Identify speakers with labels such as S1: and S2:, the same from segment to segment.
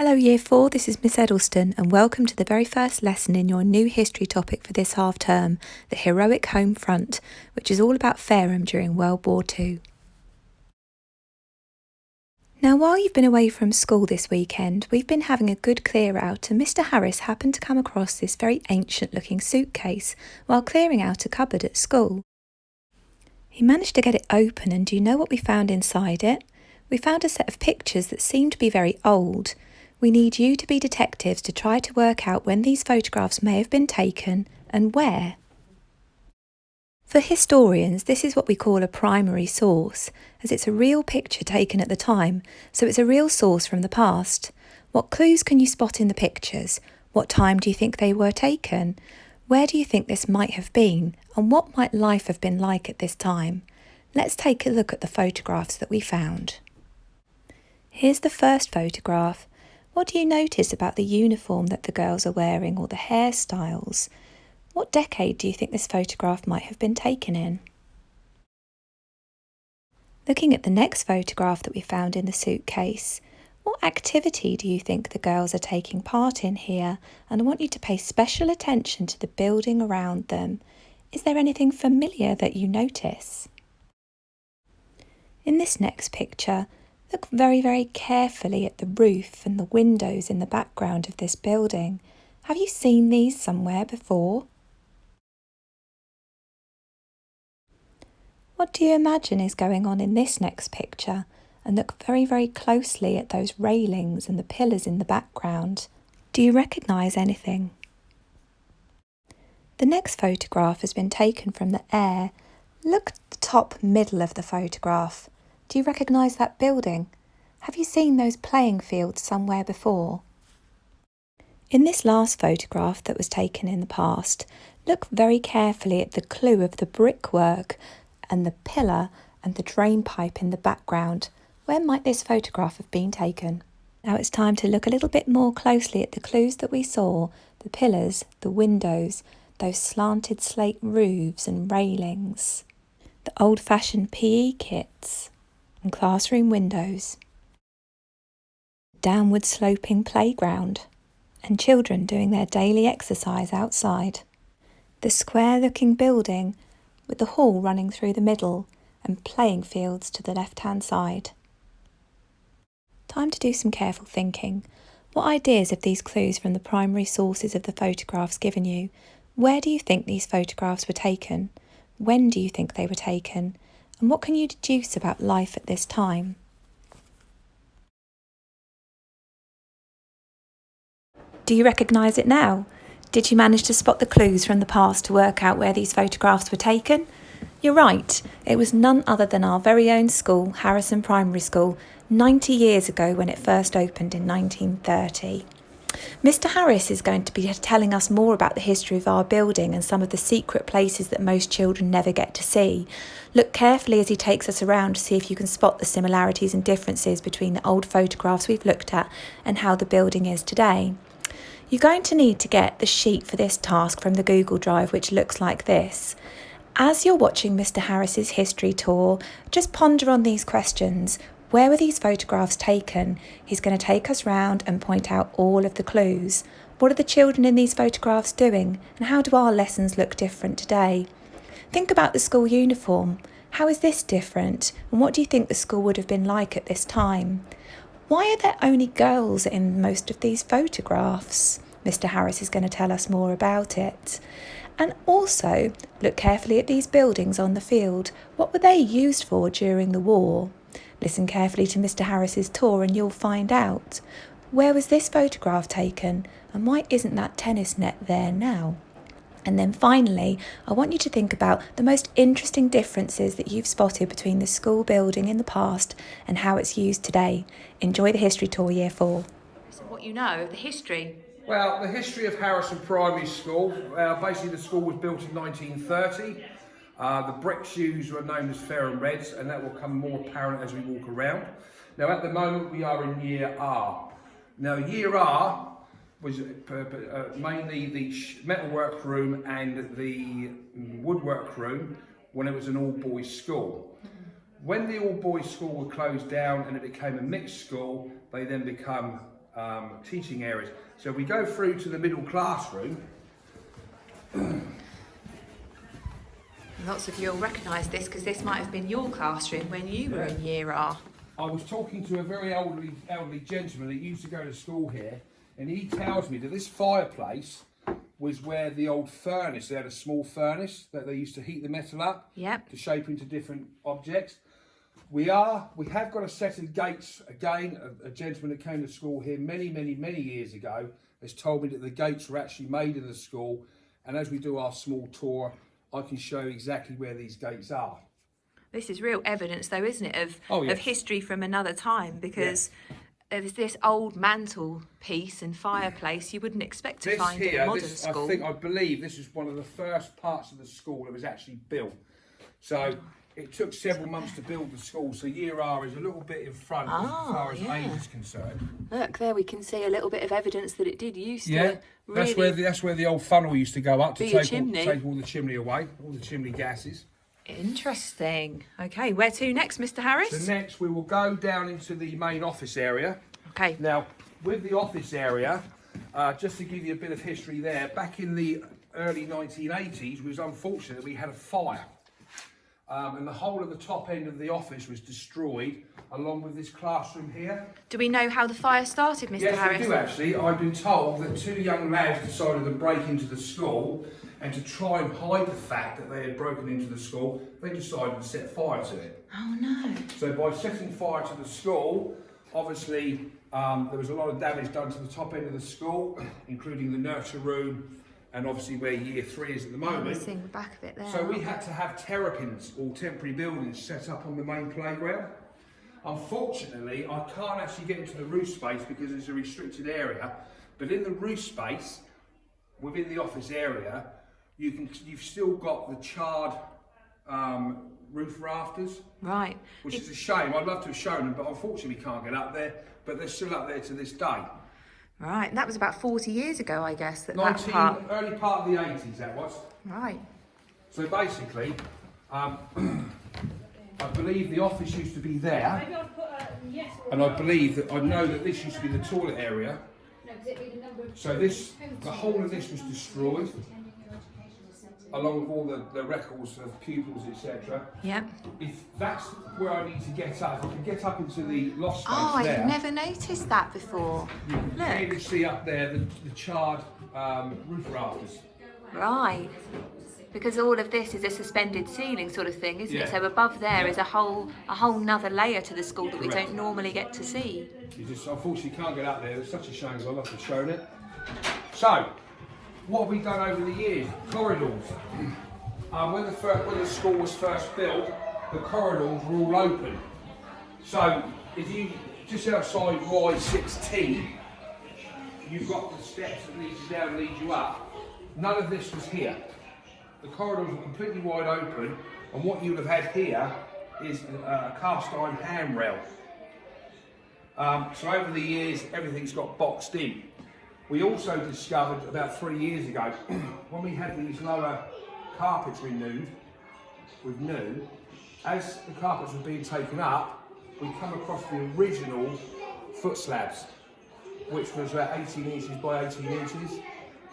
S1: Hello Year 4, this is Miss Eddleston and welcome to the very first lesson in your new history topic for this half term, the Heroic Home Front, which is all about Fareham during World War II. Now while you've been away from school this weekend, we've been having a good clear out and Mr Harris happened to come across this very ancient looking suitcase while clearing out a cupboard at school. He managed to get it open and do you know what we found inside it? We found a set of pictures that seemed to be very old. We need you to be detectives to try to work out when these photographs may have been taken and where. For historians, this is what we call a primary source, as it's a real picture taken at the time, so it's a real source from the past. What clues can you spot in the pictures? What time do you think they were taken? Where do you think this might have been? And what might life have been like at this time? Let's take a look at the photographs that we found. Here's the first photograph. What do you notice about the uniform that the girls are wearing or the hairstyles? What decade do you think this photograph might have been taken in? Looking at the next photograph that we found in the suitcase, what activity do you think the girls are taking part in here? And I want you to pay special attention to the building around them. Is there anything familiar that you notice? In this next picture, look very, very carefully at the roof and the windows in the background of this building. Have you seen these somewhere before? What do you imagine is going on in this next picture? And look very, very closely at those railings and the pillars in the background. Do you recognise anything? The next photograph has been taken from the air. Look at the top middle of the photograph. Do you recognise that building? Have you seen those playing fields somewhere before? In this last photograph that was taken in the past, look very carefully at the clue of the brickwork and the pillar and the drain pipe in the background. Where might this photograph have been taken? Now it's time to look a little bit more closely at the clues that we saw, the pillars, the windows, those slanted slate roofs and railings, the old-fashioned PE kits and classroom windows, downward sloping playground and children doing their daily exercise outside, the square-looking building with the hall running through the middle and playing fields to the left-hand side. Time to do some careful thinking. What ideas have these clues from the primary sources of the photographs given you? Where do you think these photographs were taken? When do you think they were taken? And what can you deduce about life at this time? Do you recognise it now? Did you manage to spot the clues from the past to work out where these photographs were taken? You're right, it was none other than our very own school, Harrison Primary School, 90 years ago when it first opened in 1930. Mr Harris is going to be telling us more about the history of our building and some of the secret places that most children never get to see. Look carefully as he takes us around to see if you can spot the similarities and differences between the old photographs we've looked at and how the building is today. You're going to need to get the sheet for this task from the Google Drive, which looks like this. As you're watching Mr Harris's history tour, just ponder on these questions. Where were these photographs taken? He's going to take us round and point out all of the clues. What are the children in these photographs doing? And how do our lessons look different today? Think about the school uniform. How is this different? And what do you think the school would have been like at this time? Why are there only girls in most of these photographs? Mr Harris is going to tell us more about it. And also, look carefully at these buildings on the field. What were they used for during the war? Listen carefully to Mr Harris's tour and you'll find out. Where was this photograph taken? And why isn't that tennis net there now? And then finally, I want you to think about the most interesting differences that you've spotted between the school building in the past and how it's used today. Enjoy the history tour, Year 4.
S2: So what you know of the history?
S3: Well, the history of Harrison Primary School, basically the school was built in 1930. The bricks used were known as Fareham Reds, and that will become more apparent as we walk around. Now at the moment we are in Year R. Now Year R was mainly the metalwork room and the woodwork room when it was an all-boys school. When the all-boys school were closed down and it became a mixed school, they then become teaching areas. So we go through to the middle classroom.
S2: Lots of you will recognise this because this might have been your classroom when you were in Year R.
S3: I was talking to a very elderly gentleman that used to go to school here, and he tells me that this fireplace was where the old furnace, they had a small furnace that they used to heat the metal up
S2: Yep.
S3: to shape into different objects. We have got a set of gates. Again, a gentleman that came to school here many years ago has told me that the gates were actually made in the school, and as we do our small tour, I can show exactly where these gates are.
S2: This is real evidence, though, isn't it, of
S3: yes.
S2: history from another time, because there's this old mantelpiece and fireplace you wouldn't expect to find in a modern school.
S3: I believe this is one of the first parts of the school that was actually built. So it took several months to build the school, so Year R is a little bit in front as far as age is concerned.
S2: Look, there we can see a little bit of evidence that it did used to really
S3: that's where the old funnel used to go up to
S2: be a
S3: take
S2: chimney.
S3: all the chimney away, all the chimney gases.
S2: Interesting. Okay, where to next, Mr. Harris?
S3: So next we will go down into the main office area.
S2: Okay.
S3: Now, with the office area, just to give you a bit of history there, back in the early 1980s, it was unfortunate that we had a fire. And the whole of the top end of the office was destroyed, along with this classroom here.
S2: Do we know how the fire started, Mr.
S3: Yes,
S2: Harris?
S3: we do actually. I've been told that two young lads decided to break into the school, and to try and hide the fact that they had broken into the school, they decided to set fire to it.
S2: Oh no.
S3: So by setting fire to the school, obviously there was a lot of damage done to the top end of the school, including the nurture room, and obviously where Year 3 is at the moment.
S2: I'm seeing the back of it there.
S3: So we had to have terrapins, or temporary buildings, set up on the main playground. Unfortunately, I can't actually get into the roof space because it's a restricted area, but in the roof space, within the office area, you've still got the charred roof rafters.
S2: Right.
S3: Which is a shame. I'd love to have shown them, but unfortunately we can't get up there, but they're still up there to this day.
S2: Right, and that was about 40 years ago, I guess, that
S3: Early part of the 80s, that was.
S2: Right.
S3: So basically, I believe the office used to be there, and I know that this used to be the toilet area. So the whole of this was destroyed, along with all the records of pupils, etc.
S2: Yep.
S3: If that's where I need to get up, if I can get up into the loft space there.
S2: I've never noticed that before.
S3: You can clearly see up there the charred roof rafters.
S2: Right. Because all of this is a suspended ceiling sort of thing, isn't it? So above there is a whole nother layer to the school that we don't normally get to see.
S3: You just unfortunately can't get up there. It's such a shame because I'd love to have shown it. So, what have we done over the years? Corridors. When the school was first built, the corridors were all open. So, if you just outside Y6T, you've got the steps that lead you down, lead you up. None of this was here. The corridors were completely wide open, and what you would have had here is a cast iron handrail. So over the years, everything's got boxed in. We also discovered about 3 years ago, when we had these lower carpets renewed, with new, as the carpets were being taken up, we come across the original foot slabs, which was about 18 inches by 18 inches.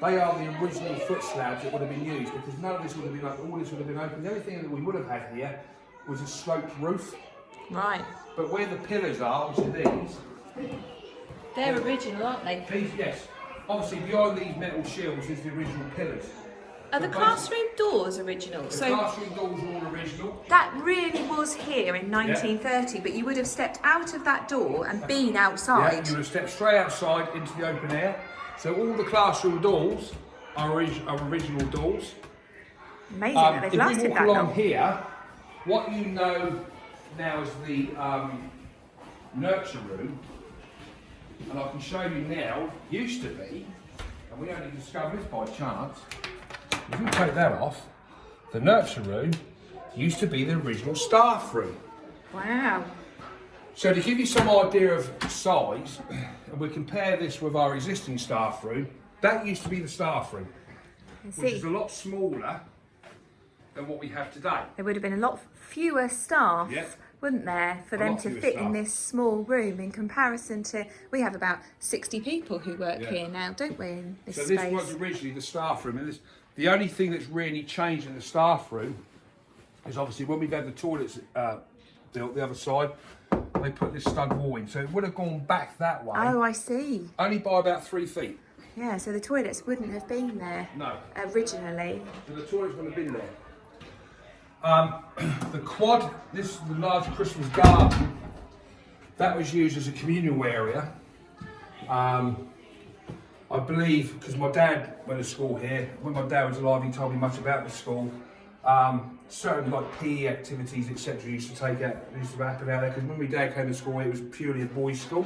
S3: They are the original foot slabs that would have been used, because none of this would have been open, all this would have been open. The only thing that we would have had here was a sloped roof.
S2: Right.
S3: But where the pillars are, which are these,
S2: they're original, aren't they?
S3: these, yes. Obviously, behind these metal shields is the original pillars.
S2: Are the classroom doors original?
S3: The classroom doors are all original.
S2: That really was here in 1930, but you would have stepped out of that door and been outside.
S3: Yeah, you would have stepped straight outside into the open air. So all the classroom doors are original doors.
S2: Amazing that they've lasted that long.
S3: If you walk along here, what you know now is the nurture room, and I can show you now, used to be, and we only discovered this by chance, if you take that off, the nurture room used to be the original staff room.
S2: Wow.
S3: So to give you some idea of size, and we compare this with our existing staff room, that used to be the staff room, which is a lot smaller than what we have today.
S2: There would have been a lot fewer staff.
S3: Yep.
S1: wouldn't there, for
S3: A
S1: them
S3: lot
S1: to
S3: fewer
S1: fit in
S3: staff.
S1: this small room in comparison to, we have about 60 people who work
S3: Yeah.
S1: here now, don't we, in this
S3: So
S1: space?
S3: this was originally the staff room, and the only thing that's really changed in the staff room is obviously when we've had the toilets built the other side, they put this stud wall in, so it would have gone back that way,
S1: Oh, I see.
S3: only by about 3 feet.
S1: Yeah, so the toilets wouldn't have been there
S3: No.
S1: originally.
S3: So the toilets would have been there. The quad, this is the large Christmas garden, that was used as a communal area. I believe, because my dad went to school here, when my dad was alive he told me much about the school. Certain like PE activities etc. used to happen out there, because when my dad came to school it was purely a boys' school.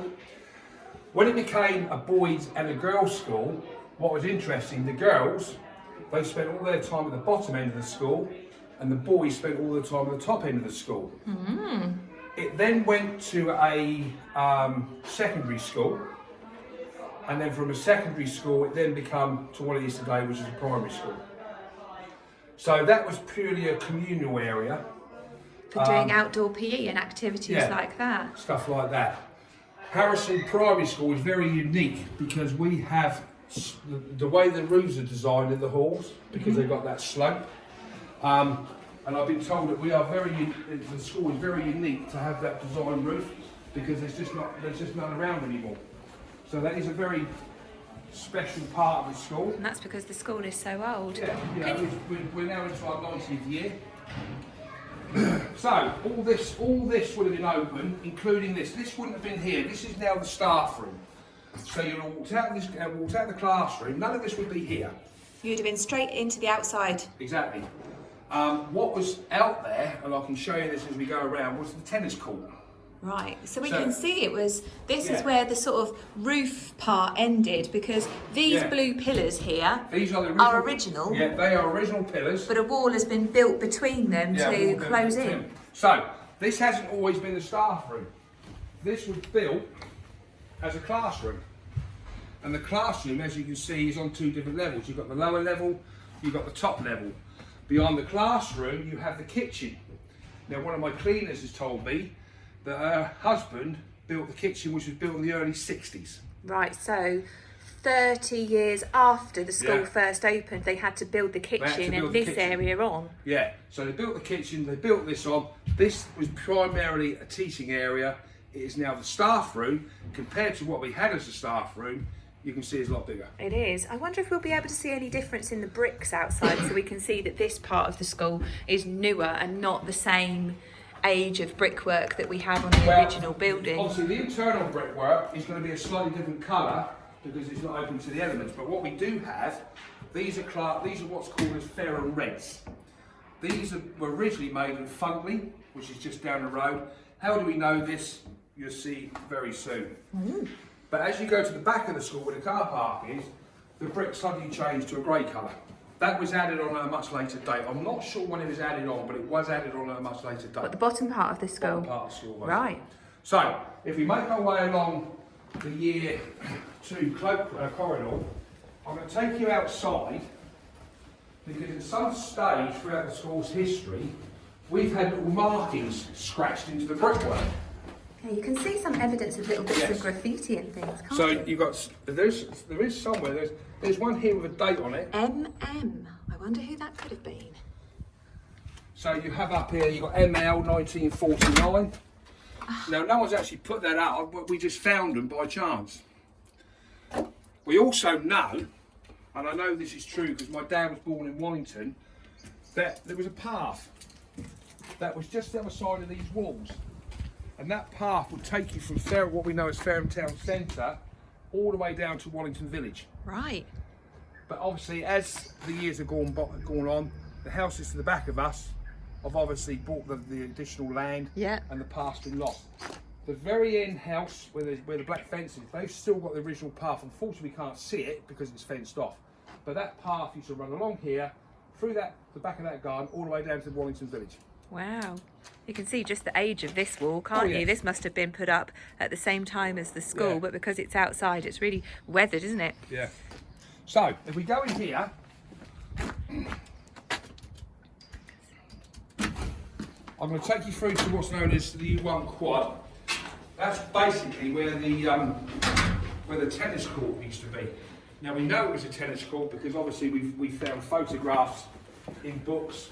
S3: When it became a boys' and a girls' school, what was interesting, the girls, they spent all their time at the bottom end of the school, and the boys spent all the time at the top end of the school. It then went to a secondary school, and then from a secondary school it then became to what it is today, which is a primary school. So that was purely a communal area.
S1: For doing outdoor PE and activities
S3: yeah.
S1: like that.
S3: Stuff like that. Harrison Primary School is very unique because we have the way the roofs are designed in the halls, because they've got that slope. And I've been told that the school is very unique to have that design roof, because there's just none around anymore. So that is a very special part of the school.
S1: And that's because the school is so old.
S3: Yeah, we're now into our 90th year. So all this would have been open, including this. This wouldn't have been here. This is now the staff room. So you'd have walked out the classroom. None of this would be here.
S1: You'd have been straight into the outside.
S3: Exactly. What was out there, and I can show you this as we go around, was the tennis court.
S1: Right, so we
S3: So-
S1: can see this is
S3: Yeah.
S1: where the sort of roof part ended, because these
S3: Yeah.
S1: blue pillars here
S3: These are the
S1: original.
S3: Yeah, they are original pillars.
S1: but a wall has been built between them
S3: Yeah,
S1: to
S3: we'll
S1: close
S3: do
S1: in.
S3: it. So this hasn't always been the staff room. This was built as a classroom, and the classroom, as you can see, is on 2 different levels. You've got the lower level, you've got the top level. Beyond the classroom, you have the kitchen. Now, one of my cleaners has told me that her husband built the kitchen, which was built in the early 60s.
S1: Right, so 30 years after the school
S3: Yeah.
S1: first opened, they had to build the
S3: had to
S1: kitchen
S3: build
S1: and
S3: the
S1: this
S3: kitchen.
S1: area on.
S3: Yeah, so they built the kitchen, they built this on. This was primarily a teaching area. It is now the staff room. Compared to what we had as a staff room, you can see it's a lot bigger.
S1: It is. I wonder if we'll be able to see any difference in the bricks outside, so we can see that this part of the school is newer and not the same age of brickwork that we have on the original building.
S3: Obviously, the internal brickwork is going to be a slightly different colour because it's not open to the elements. But what we do have, these are what's called as Ferrum Reds. These were originally made in Funtley, which is just down the road. How do we know this? You'll see very soon. But as you go to the back of the school where the car park is, the brick suddenly changed to a grey colour. That was added on at a much later date. I'm not sure when it was added on, but it was added on at a much later date.
S1: At the bottom part of the school.
S3: Bottom part of the school,
S1: Right.
S3: So, if we make our way along the year 2 corridor, I'm going to take you outside, because at some stage throughout the school's history, we've had little markings scratched into the brickwork.
S1: Yeah, you can see some evidence of little bits
S3: Yes.
S1: of graffiti and things, can't
S3: So
S1: you?
S3: you've got, there is somewhere, there's one here with a date on it.
S1: MM. I wonder who that could have been.
S3: So you have up here, you've got ML 1949. Now, no one's actually put that out, but we just found them by chance. We also know, and I know this is true because my dad was born in Wallington, that there was a path that was just the other side of these walls. And that path would take you from what we know as Fareham Town Centre all the way down to Wallington Village.
S1: Right.
S3: But obviously, as the years have gone on, the houses to the back of us have obviously bought the additional land,
S1: Yeah.
S3: and the path's been lost. The very end house where the black fence is, they've still got the original path. Unfortunately, we can't see it because it's fenced off. But that path used to run along here, through the back of that garden, all the way down to Wallington Village.
S1: Wow. You can see just the age of this wall, can't
S3: yes.
S1: you? This must have been put up at the same time as the school,
S3: Yeah.
S1: but because it's outside, it's really weathered, isn't it?
S3: Yeah. So, if we go in here, I'm going to take you through to what's known as the U1 quad. That's basically where the tennis court used to be. Now we know it was a tennis court because obviously we found photographs in books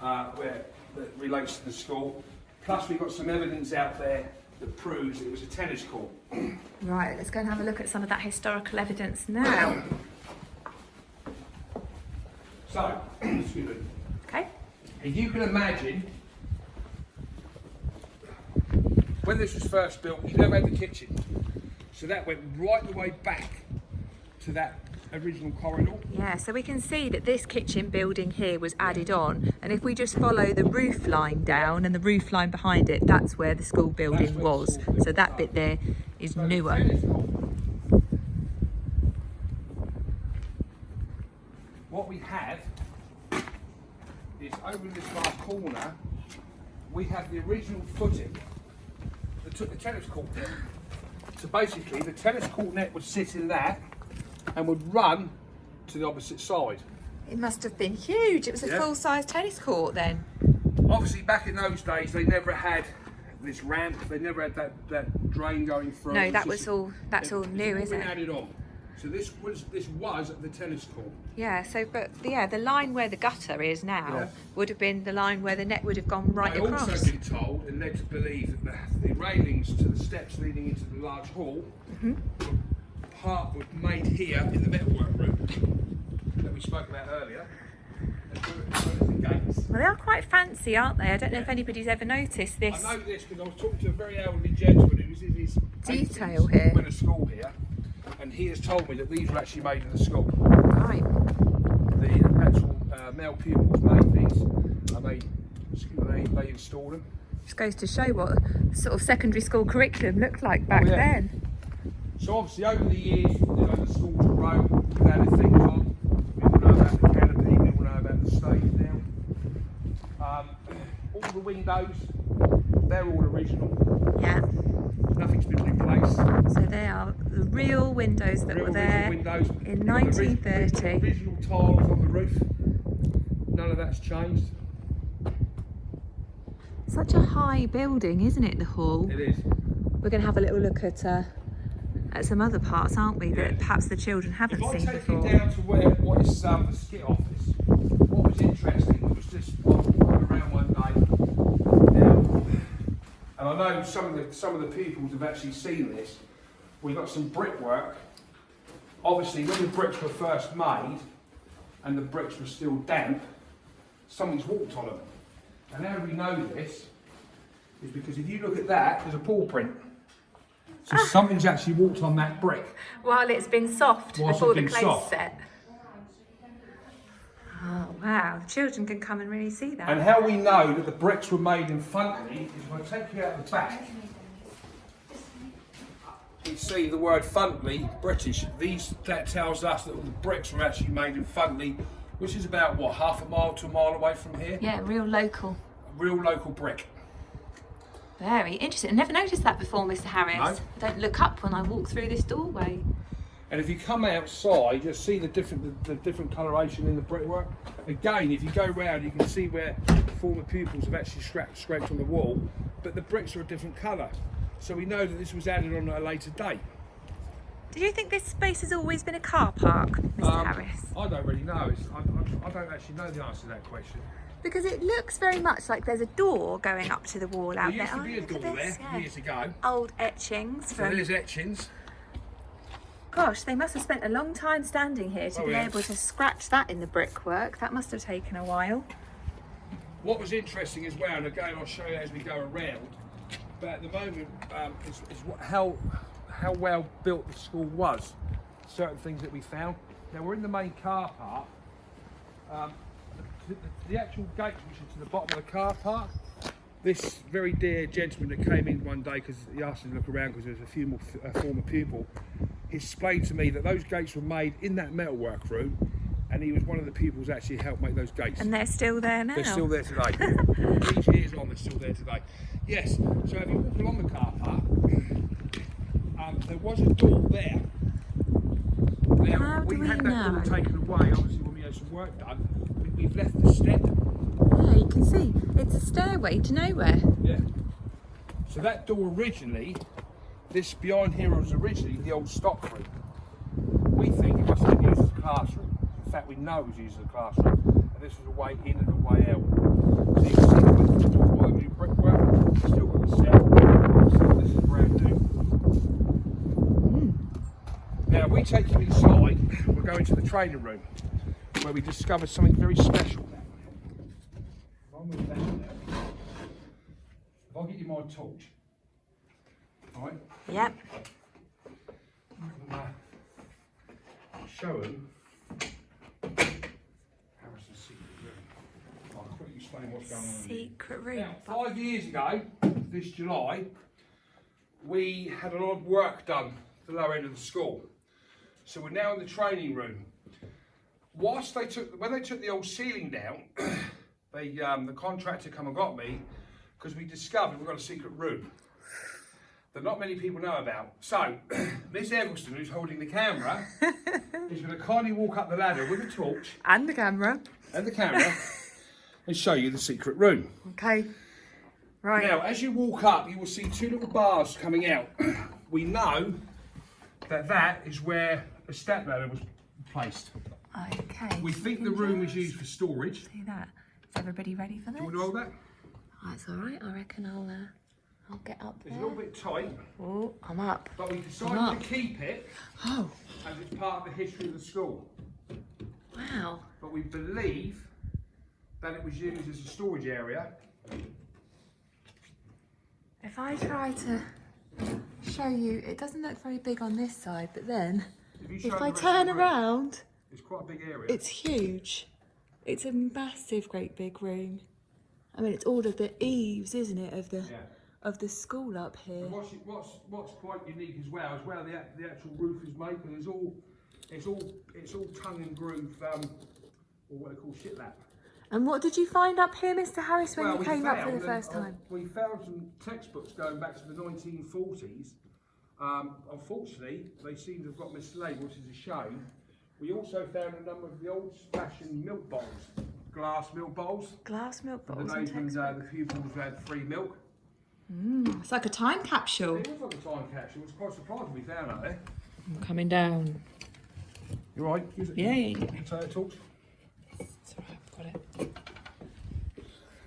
S3: that relates to the school. Plus we've got some evidence out there that proves it was a tennis court.
S2: Right, let's go and have a look at some of that historical evidence now.
S3: So, excuse me.
S2: Okay.
S3: If you can imagine, when this was first built, you never had the kitchen. So that went right the way back to that original corridor.
S2: Yeah, so we can see that this kitchen building here was added on, and if we just follow the roof line down and the roof line behind it, that's where the school building was. So that bit there is newer.
S3: What we have is over in this far corner, we have the original footing that took the tennis court net. So basically, the tennis court net would sit in that and would run to the opposite side.
S2: It must have been huge. It was a full-size tennis court then.
S3: Obviously, back in those days, they never had this ramp. They never had that drain going through.
S2: No, that's all new, isn't it?
S3: Added on. So this was the tennis court.
S2: Yeah. So, the line where the gutter is now would have been the line where the net would have gone right across.
S3: I've also been told and led to believe that the railings to the steps leading into the large hall, part was made here in the metalwork room that we spoke about earlier.
S2: Well, they are quite fancy, aren't they? I don't know if anybody's ever noticed this.
S3: I know this because I was talking to a very elderly gentleman who was in his
S2: detail here.
S3: Went to school here, and he has told me that these were actually made in the school.
S2: Right.
S3: The actual male pupils made these, and they installed them.
S2: Just goes to show what sort of secondary school curriculum looked like back then.
S3: So obviously over the years, the school's grown, we've added things on. We all know about the canopy, we all know about the stage now. All the windows, they're all original.
S2: Yeah.
S3: Nothing's been replaced.
S2: So they are the real windows that were there
S3: windows.
S2: in 1930.
S3: The original tiles on the roof. None of that's changed.
S2: Such a high building, isn't it, the hall?
S3: It is.
S2: We're going to have a little look at some other parts, aren't we, that perhaps the children haven't seen
S3: If I take
S2: before.
S3: you down to what is the skit office, what was interesting was just walking around one day now, and I know some of the pupils have actually seen this. We've got some brickwork. Obviously, when the bricks were first made, and the bricks were still damp, someone's walked on them. And how we know this is because if you look at that, there's a paw print. So something's actually walked on that brick.
S2: While it's been soft
S3: Whilst
S2: before
S3: it's
S2: the
S3: been
S2: clay's
S3: soft.
S2: set. Oh wow, the children can come and really see that.
S3: And how we know that the bricks were made in Funtley is if I take you out the back, you see the word Funtley, British. That tells us that the bricks were actually made in Funtley, which is about, what, half a mile to a mile away from here?
S2: Yeah, real local.
S3: A real local brick.
S2: Very interesting. I never noticed that before, Mr. Harris.
S3: No.
S2: I don't look up when I walk through this doorway.
S3: And if you come outside, you'll see the different coloration in the brickwork. Again, if you go round, you can see where former pupils have actually scraped on the wall, but the bricks are a different colour. So we know that this was added on at a later date.
S2: Did you think this space has always been a car park, Mr. Harris?
S3: I don't really know. I don't actually know the answer to that question.
S2: Because it looks very much like there's a door going up to the wall out
S3: There
S2: there.
S3: used to be a door there years ago.
S2: Old etchings
S3: So
S2: from...
S3: there's etchings.
S2: Gosh, they must have spent a long time standing here to
S3: Oh,
S2: be
S3: yeah.
S2: able to scratch that in the brickwork. That must have taken a while.
S3: What was interesting as well, and again I'll show you as we go around, but at the moment is how well built the school was. Certain things that we found. Now we're in the main car park. The actual gates which are to the bottom of the car park, this very dear gentleman that came in one day because he asked me to look around because there was a former pupil, he explained to me that those gates were made in that metalwork room, and he was one of the pupils that actually helped make those gates.
S2: And they're still there now.
S3: They're still there today. These years on, they're still there today. Yes, so if you walk along the car park, there was a door there. Now,
S2: How do we
S3: had that
S2: know?
S3: door taken away, obviously, when we had some work done. We've left the step.
S2: Yeah, you can see it's a stairway to nowhere.
S3: Yeah. So that door originally, this behind here was originally the old stock room. We think it must have been used as a classroom. In fact, we know it was used as a classroom. And this was a way in and a way out. So you can see the door, all the new brickwork, still got the cell. So this is brand new. Now, if we take you inside, we're going to the training room where we discovered something very special. If I move that now, if I get you my torch, all right?
S2: Yep.
S3: Show them Harrison's secret room. I'll quickly explain what's going on.
S2: Secret room.
S3: Now, 5 years ago, this July, we had a lot of work done at the lower end of the school. So we're now in the training room. When they took the old ceiling down, the contractor come and got me because we discovered we've got a secret room that not many people know about. So, Miss Eggleston, who's holding the camera, is going to kindly walk up the ladder with a torch
S2: And the camera.
S3: and and show you the secret room.
S2: Okay. Right.
S3: Now, as you walk up, you will see two little bars coming out. We know that is where a step ladder was placed.
S2: Okay.
S3: We think the room is used for storage.
S2: See that? Is everybody ready for this?
S3: Do you want to hold that?
S2: That's all right. I reckon I'll get up
S3: It's a
S2: there.
S3: little bit tight,
S2: Oh, I'm up.
S3: but we decided to keep it
S2: Oh,
S3: as it's part of the history of the school.
S2: wow.
S3: But we believe that it was used as a storage area.
S2: If I try to show you, it doesn't look very big on this side, but then
S3: you show
S2: if
S3: the
S2: I
S3: rest of
S2: turn
S3: the room,
S2: around,
S3: it's quite a big area.
S2: it's huge. It's a massive, great big room. I mean, it's all of the eaves, isn't it, of the school up here.
S3: What's quite unique as well, the actual roof is made, and it's all tongue and groove, or what they call shitlap.
S2: And what did you find up here, Mr. Harris, when you
S3: we
S2: came up for
S3: found
S2: the first time?
S3: We found some textbooks going back to the 1940s. Unfortunately, they seem to have got mislaid, which is a shame. We also found a number of the old-fashioned milk bowls, glass milk bowls.
S2: Glass milk bottles
S3: The
S2: and
S3: days when
S2: textbooks.
S3: the pupils had free milk.
S2: It's like a time capsule.
S3: It was like a time capsule. It was quite surprising we found that there.
S2: I'm coming down.
S3: You all right?
S2: Yeah.
S3: Potato torch.
S2: It's all right, I've got it.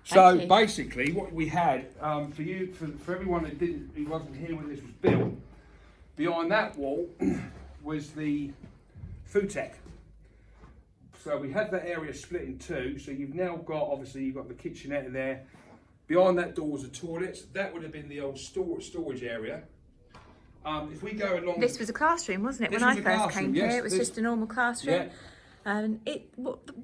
S3: So
S2: Thank you.
S3: basically, what we had for everyone who wasn't here when this was built, behind that wall was the food tech. So we had that area split in two. So you've now got you've got the kitchenette there. Behind that door was the toilets. That would have been the old storage area. If we go along,
S2: This was a classroom, wasn't it?
S3: This
S2: When I
S3: was a
S2: first
S3: classroom,
S2: came
S3: yes,
S2: here, it was
S3: this-
S2: just a normal classroom.
S3: Yeah.
S2: And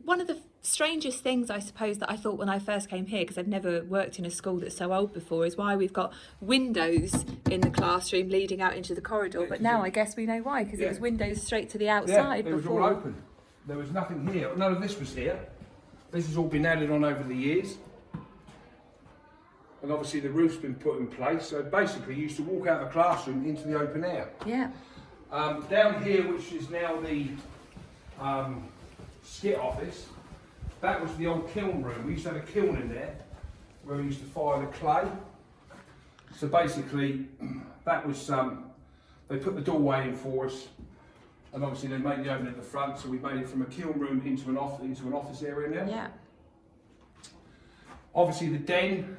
S2: one of the strangest things, I suppose, that I thought when I first came here, because I've never worked in a school that's so old before, is why we've got windows in the classroom leading out into the corridor. But now I guess we know why, because it was windows straight to the outside
S3: it was
S2: before.
S3: all open. There was nothing here. None of this was here. This has all been added on over the years. And obviously the roof's been put in place. So basically you used to walk out of the classroom into the open air.
S2: Yeah.
S3: Down here, which is now the skit office, that was the old kiln room. We used to have a kiln in there where we used to fire the clay. So basically, that was, they put the doorway in for us, and obviously they made the opening at the front, so we made it from a kiln room into an office area now.
S2: Yeah.
S3: Obviously the den,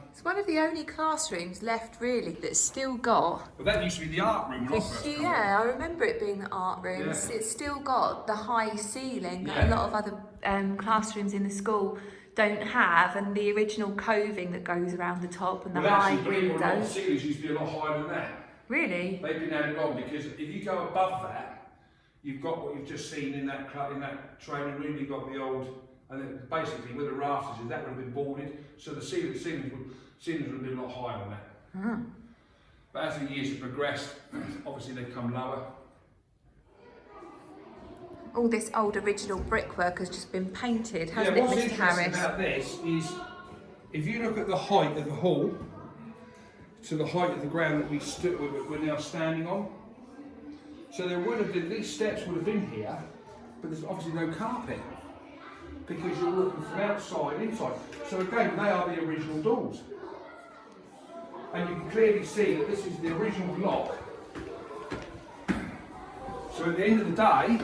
S2: It's one of the only classrooms left, really, that's still got
S3: but that used to be the art room when I first come.
S2: yeah, I remember it being the art room.
S3: Yeah.
S2: It's still got the high ceiling that
S3: Yeah.
S2: a lot of other classrooms in the school don't have, and the original coving that goes around the top and the
S3: Well,
S2: high
S3: actually, believe it or not, the
S2: windows.
S3: ceilings used to be a lot higher than that.
S2: Really?
S3: They've been added on because if you go above that, you've got what you've just seen in that training room. You've got the old, and then basically where the rafters is, that would have been boarded, so the ceilings would have been a lot higher than that. But as the years have progressed, obviously they've come lower.
S2: All this old original brickwork has just been painted, hasn't
S3: What's
S2: it, Mr.
S3: interesting
S2: Harris?
S3: about this is, if you look at the height of the hall to the height of the ground that we're now standing on, so there would have been, these steps would have been here, but there's obviously no carpet. because you're looking from outside inside. So again, they are the original doors. And you can clearly see that this is the original lock. So at the end of the day,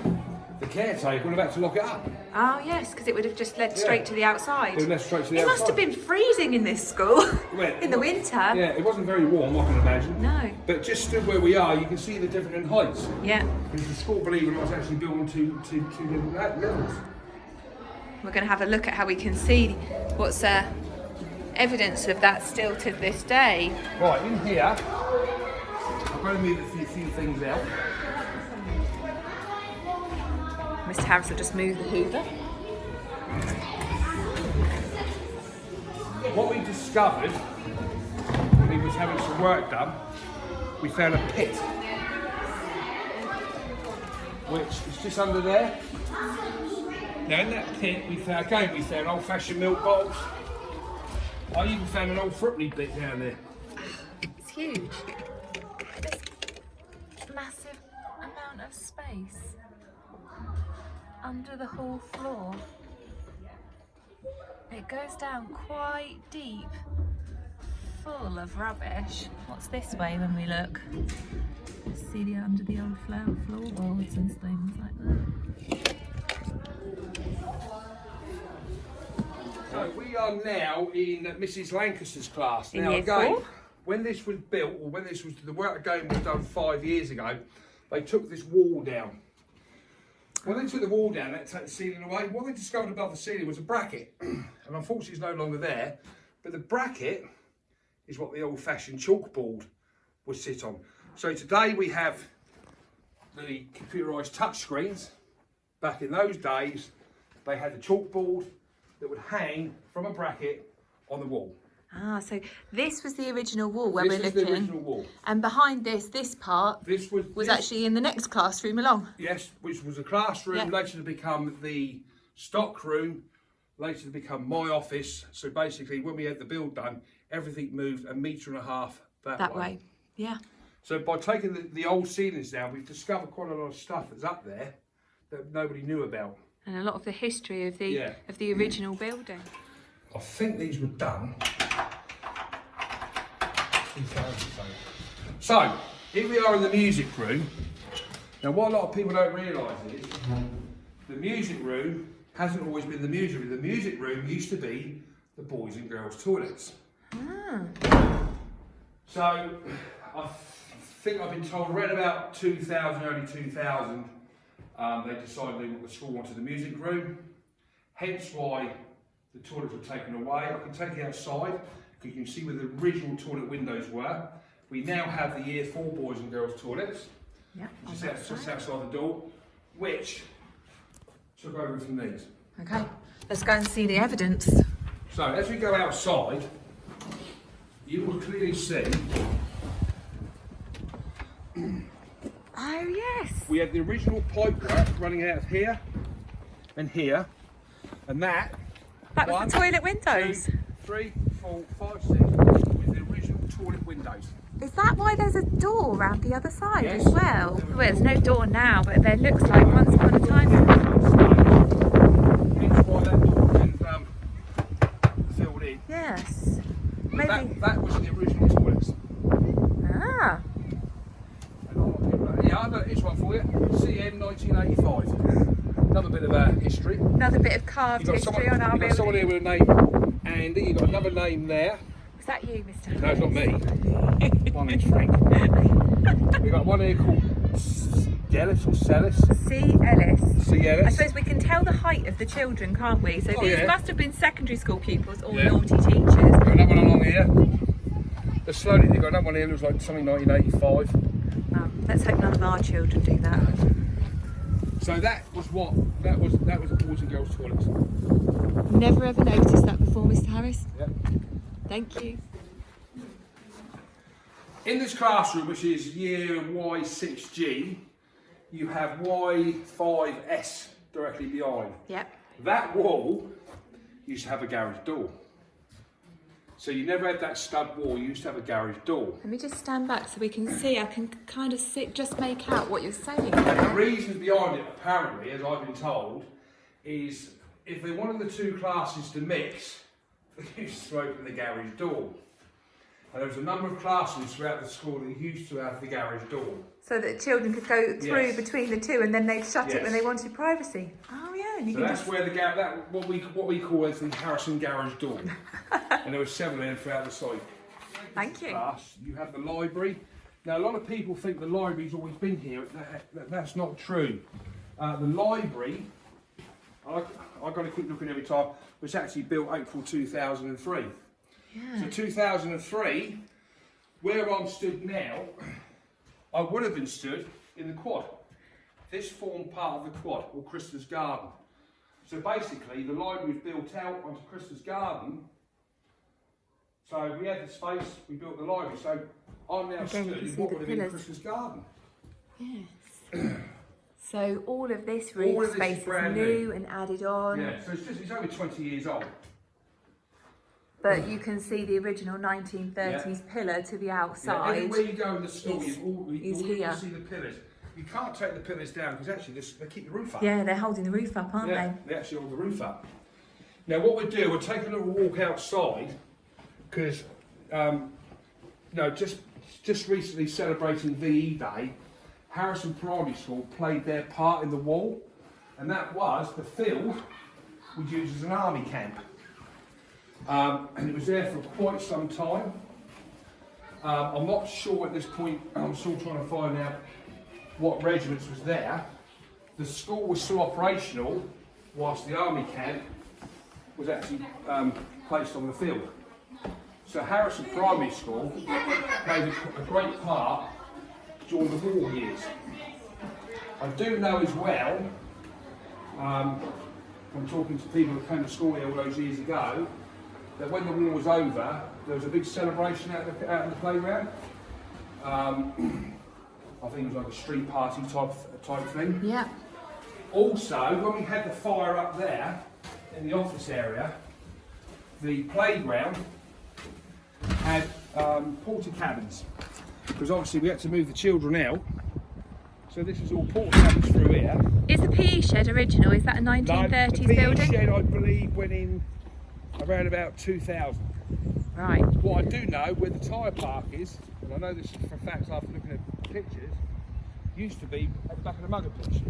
S3: the caretaker would have had to lock it up.
S2: Oh yes, because it would have just led straight to the outside.
S3: It would have led straight to the
S2: It
S3: outside.
S2: must have been freezing in this school in the winter.
S3: Yeah, it wasn't very warm, I can imagine.
S2: No.
S3: But just stood where we are, you can see the different heights.
S2: Yeah.
S3: Because the school, believe it or not, is actually built on two different levels.
S2: We're going to have a look at how we can see what's evidence of that still to this day.
S3: Right, in here, I'm going to move a few things out.
S2: Mr. Harris will just move the Hoover.
S3: What we discovered when we was having some work done, we found a pit, which is just under there. Now in that pit we found old-fashioned milk bottles. I even found an old Fruity bit down there.
S2: It's huge. This massive amount of space under the whole floor. It goes down quite deep, full of rubbish. What's this way when we look? See the under the old floorboards and things like that.
S3: So we are now in Mrs. Lancaster's class.
S2: In
S3: Now
S2: year
S3: again,
S2: 4?
S3: when this was built, or when this was the work again was done 5 years ago, they took this wall down. When they took the wall down, they took the ceiling away. What they discovered above the ceiling was a bracket, and unfortunately it's no longer there. But the bracket is what the old-fashioned chalkboard would sit on. So today we have the computerised touch screens. Back in those days, they had the chalkboard that would hang from a bracket on the wall.
S2: Ah, so this was the original wall where
S3: This
S2: we're
S3: is
S2: looking.
S3: the original wall.
S2: And behind this part
S3: This
S2: was actually in the next classroom along.
S3: Yes, which was a classroom,
S2: Yeah.
S3: later to become the stock room, later to become my office. So basically, when we had the build done, everything moved 1.5 meters that
S2: way. Yeah.
S3: So by taking the old ceilings down, we've discovered quite a lot of stuff that's up there that nobody knew about.
S2: And a lot of the history of the
S3: Yeah.
S2: original building.
S3: I think these were done. So, here we are in the music room. Now, what a lot of people don't realise is the music room hasn't always been the music room. The music room used to be the boys and girls toilets. So, I think I've been told around about 2000, early 2000, they decided what the school wanted the music room. Hence why the toilets were taken away. I can take it outside because you can see where the original toilet windows were. We now have the year 4 boys and girls toilets,
S2: Yeah.
S3: just outside the door, which took over from these.
S2: Okay. Let's go and see the evidence.
S3: So as we go outside, you will clearly see
S2: Oh yes.
S3: we have the original pipework running out of here and here, and that
S2: That was
S3: one,
S2: the toilet windows.
S3: 2, 3, 4, 5, 6 with the original toilet windows.
S2: Is that why there's a door around the other side
S3: Yes.
S2: as well? Well, there's no door now, but there looks like once upon a time.
S3: Hence why that door been filled in.
S2: Yes. Maybe.
S3: That was the original toilets.
S2: Ah.
S3: And a lot of people, yeah, I've got this one for you. CM 1985. Another bit of history.
S2: Another bit of carved history on our
S3: You've got someone
S2: building.
S3: here with a name Andy. You've got another name there.
S2: Is that you, Mr.
S3: No, it's not me. My name's Frank. We've got one here called Ellis or Celis.
S2: C. Ellis.
S3: C.
S2: I
S3: Ellis.
S2: suppose we can tell the height of the children, can't we? So
S3: Oh,
S2: these
S3: yeah.
S2: must have been secondary school pupils or
S3: Yeah.
S2: naughty teachers.
S3: Got another one along here. Just slowly, they've got another one here. Looks like something 1985.
S2: Let's hope none of our children do that.
S3: So that was the boys and girls toilets.
S2: Never ever noticed that before, Mr. Harris.
S3: Yep.
S2: Thank you.
S3: In this classroom, which is year Y6G, you have Y5S directly behind.
S2: Yep.
S3: That wall used to have a garage door. So you never had that stud wall, you used to have a garage door.
S2: Let me just stand back so we can see. I can kind of just make out what you're saying.
S3: And the reason behind it, apparently, as I've been told, is if they wanted the two classes to mix, they used to open the garage door. And there was a number of classrooms throughout the school that used to have the garage door.
S2: So that children could go through
S3: Yes.
S2: between the two, and then they'd shut it
S3: Yes.
S2: when they wanted privacy. Oh yeah, and you
S3: So
S2: can
S3: that's
S2: just...
S3: where the what we call as the Harrison garage door. And there were several of them throughout the site.
S2: Thank you.
S3: Class, you have the library. Now a lot of people think the library's always been here. That's not true. The library, I've got to keep looking every time, was actually built April 2003.
S2: Yeah.
S3: So 2003, where I'm stood now, I would have been stood in the quad. This formed part of the quad, or Christa's Garden. So basically, the library was built out onto Christa's Garden. So we had the space, we built the library. So I'm now
S2: Again,
S3: stood
S2: you can
S3: in
S2: see
S3: what
S2: the
S3: would have been
S2: pillars.
S3: Christa's Garden.
S2: Yes. So all of this
S3: All
S2: roof
S3: of this
S2: space
S3: is
S2: is
S3: brand
S2: new
S3: new.
S2: and added on.
S3: Yeah, so it's over 20 years old.
S2: But you can see the original 1930s pillar to the
S3: Yeah,
S2: outside.
S3: everywhere you go in the school,
S2: is-
S3: you
S2: is
S3: can
S2: here.
S3: see the pillars. You can't take the pillars down because actually they keep the roof up.
S2: Yeah, they're holding the roof up, aren't
S3: Yeah, they actually hold the roof up. Now what we'll do, we'll take a little walk outside because, just recently celebrating VE Day, Harrison Primary School played their part in the wall, and that was the field we used as an army camp. And it was there for quite some time. I'm not sure at this point, I'm still trying to find out what regiments was there. The school was still operational whilst the army camp was actually placed on the field. So Harrison Primary School played a great part during the war years. I do know as well, from talking to people that came to school here all those years ago, that when the war was over, there was a big celebration out in the playground. I think it was like a street party type thing.
S2: Yeah.
S3: Also, when we had the fire up there in the office area, the playground had porta cabins, because obviously we had to move the children out. So this is all porta cabins through here.
S2: Is the PE shed original? Is that a 1930s
S3: the PE
S2: building?
S3: shed, I believe, went in around about 2000.
S2: Right.
S3: What I do know, where the tyre park is, and I know this for a fact after looking at pictures, used to be at the back of the Mugger pitch.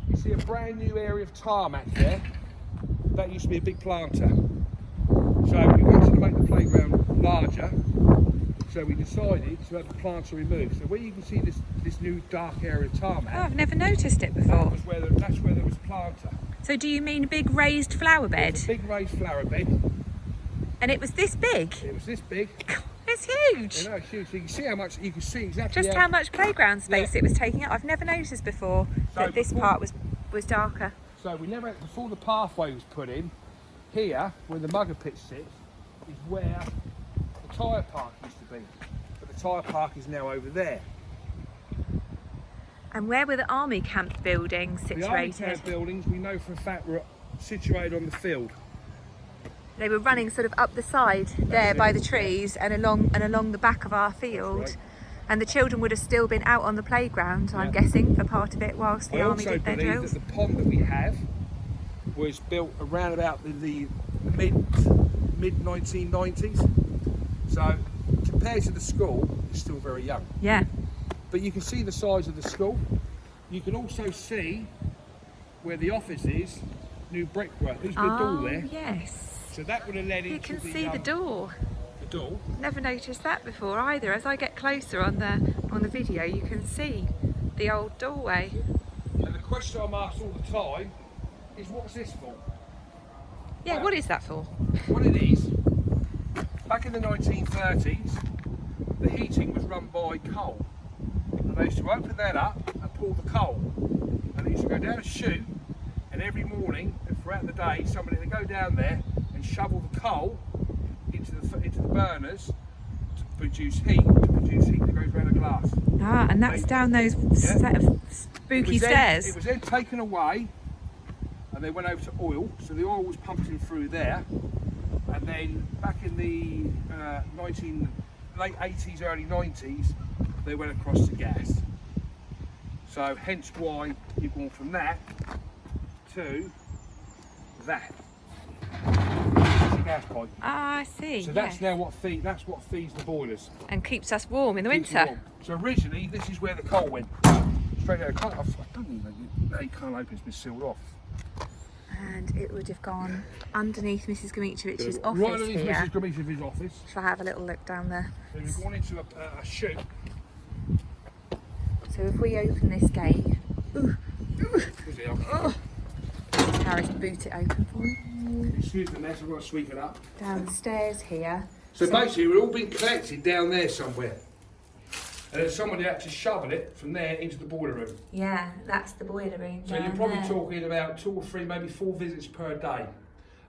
S3: You see a brand new area of tarmac there. That used to be a big planter. So we wanted to make the playground larger, so we decided to have the planter removed. So where you can see this new dark area of tarmac,
S2: Oh, I've never noticed it before.
S3: that's where there was a planter.
S2: So do you mean a big raised flower bed?
S3: It's a big raised flower bed.
S2: And it was this big?
S3: It was this big.
S2: It's huge.
S3: You know, it's huge. So you can see how much. You can see exactly
S2: Just how much playground space
S3: Yeah.
S2: it was taking up. I've never noticed before
S3: So
S2: that this
S3: before-
S2: part was darker.
S3: So we never, before the pathway was put in, here where the Mugger pitch sits is where the tyre park used to be. But the tyre park is now over there.
S2: And where were the army camp buildings
S3: The army
S2: situated?
S3: camp buildings we know for a fact were situated on the field.
S2: They were running sort of up the side there
S3: it.
S2: by the trees and along the back of our field.
S3: right.
S2: And the children would have still been out on the playground, I'm
S3: Yeah.
S2: guessing, for part of it whilst the
S3: I
S2: army
S3: also
S2: did their
S3: believe
S2: drills.
S3: that the pond that we have was built around about the mid 1990s. So compared to the school, it's still very young.
S2: Yeah.
S3: But you can see the size of the school. You can also see where the office is, new brickwork. There's the door there.
S2: Yes.
S3: So that would have led
S2: You
S3: into
S2: can see the door.
S3: The door.
S2: Never noticed that before either. As I get closer on the video, you can see the old doorway.
S3: And the question I'm asked all the time is, what's this for?
S2: Yeah, what is that for?
S3: What it is, back in the 1930s, the heating was run by coal. And they used to open that up and pull the coal. And they used to go down a chute, and every morning and throughout the day, somebody would go down there and shovel the coal into the burners to produce heat that goes around the glass.
S2: Ah, and that's down those set of spooky stairs.
S3: It was then taken away, and they went over to oil. So the oil was pumped in through there, and then back in the late 80s, early 90s, they went across to gas. So hence why you've gone from that to that. It's a gas pipe.
S2: Ah, I see.
S3: So that's now what feeds the boilers.
S2: And keeps us warm in the
S3: Keeps it
S2: winter.
S3: warm. So originally this is where the coal went. Straight out. I don't even know. They can't open. It's been sealed off.
S2: And it would have gone underneath Mrs. Gomiciewicz's
S3: Right
S2: office
S3: underneath
S2: here.
S3: Mrs. Gomiciewicz's office.
S2: Shall I have a little look down there?
S3: So we've gone into a chute.
S2: So if we open this gate, Mrs. Harris boot it open for me.
S3: Excuse the mess. I've got to sweep it up.
S2: Downstairs here.
S3: So basically, we've all been collected down there somewhere. And then somebody had to shovel it from there into the boiler room.
S2: Yeah, that's the boiler room.
S3: So you're probably talking about 2 or 3, maybe 4 visits per day.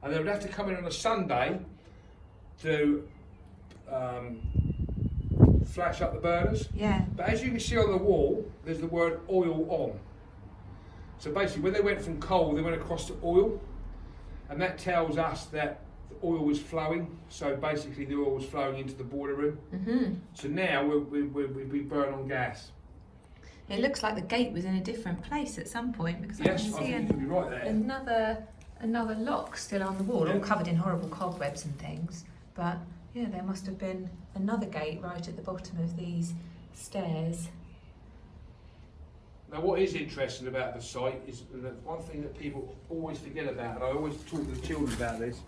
S3: And they would have to come in on a Sunday to flash up the burners.
S2: Yeah.
S3: But as you can see on the wall, there's the word oil on. So basically, when they went from coal, they went across to oil. And that tells us that the oil was flowing. So basically, the oil was flowing into the boiler room.
S2: Mm-hmm.
S3: So now we burn on gas.
S2: It looks like the gate was in a different place at some point because
S3: Yes,
S2: I
S3: I
S2: can see
S3: think you could be right there.
S2: another lock still on the wall,
S3: Yeah.
S2: all covered in horrible cobwebs and things. But yeah, there must have been another gate right at the bottom of these stairs.
S3: Now, what is interesting about the site is that one thing that people always forget about, and I always talk to the children about this,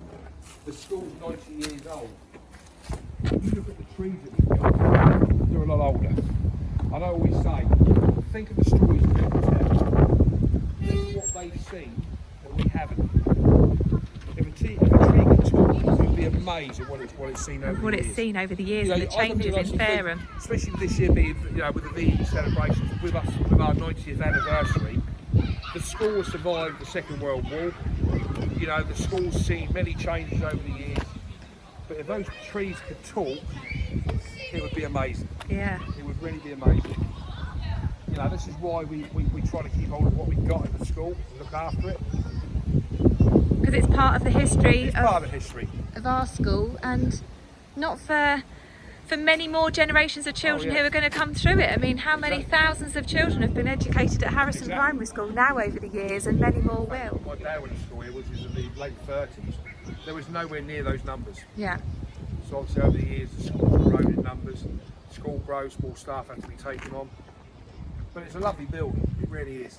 S3: the school's 90 years old. If you look at the trees that we've got, they're a lot older. And I always say, think of the stories that people tell. Think of what they've seen that we haven't. If a tree can talk, you'd be amazed at what it's seen over the years.
S2: What it's seen over the years and the
S3: I look at
S2: changes
S3: it
S2: in
S3: and think,
S2: Fareham.
S3: especially with this year being, with the VE celebrations, with our 90th anniversary, the school has survived the Second World War. The school's seen many changes over the years. But if those trees could talk, it would be amazing.
S2: Yeah.
S3: It would really be amazing. This is why we try to keep hold of what we've got in the school and look after it.
S2: Because it's part of the history
S3: It's part of the history.
S2: of our school, and not for many more generations of children
S3: yeah.
S2: who are going to come through it. I mean, how many
S3: Exactly.
S2: thousands of children have been educated at Harrison
S3: Exactly.
S2: Primary School now over the years, and many more will.
S3: My dad went to school here, which was in the late 30s. There was nowhere near those numbers.
S2: Yeah.
S3: So obviously over the years the school's grown in numbers. School grows, more staff have to be taken on. But it's a lovely building, it really is.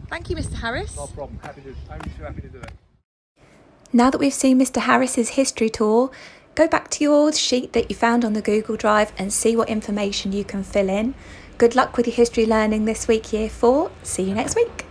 S2: Thank you, Mr. Harris.
S3: No problem, only too happy to do it.
S1: Now that we've seen Mr. Harris's history tour, go back to your sheet that you found on the Google Drive and see what information you can fill in. Good luck with your history learning this week, Year 4. See you next week.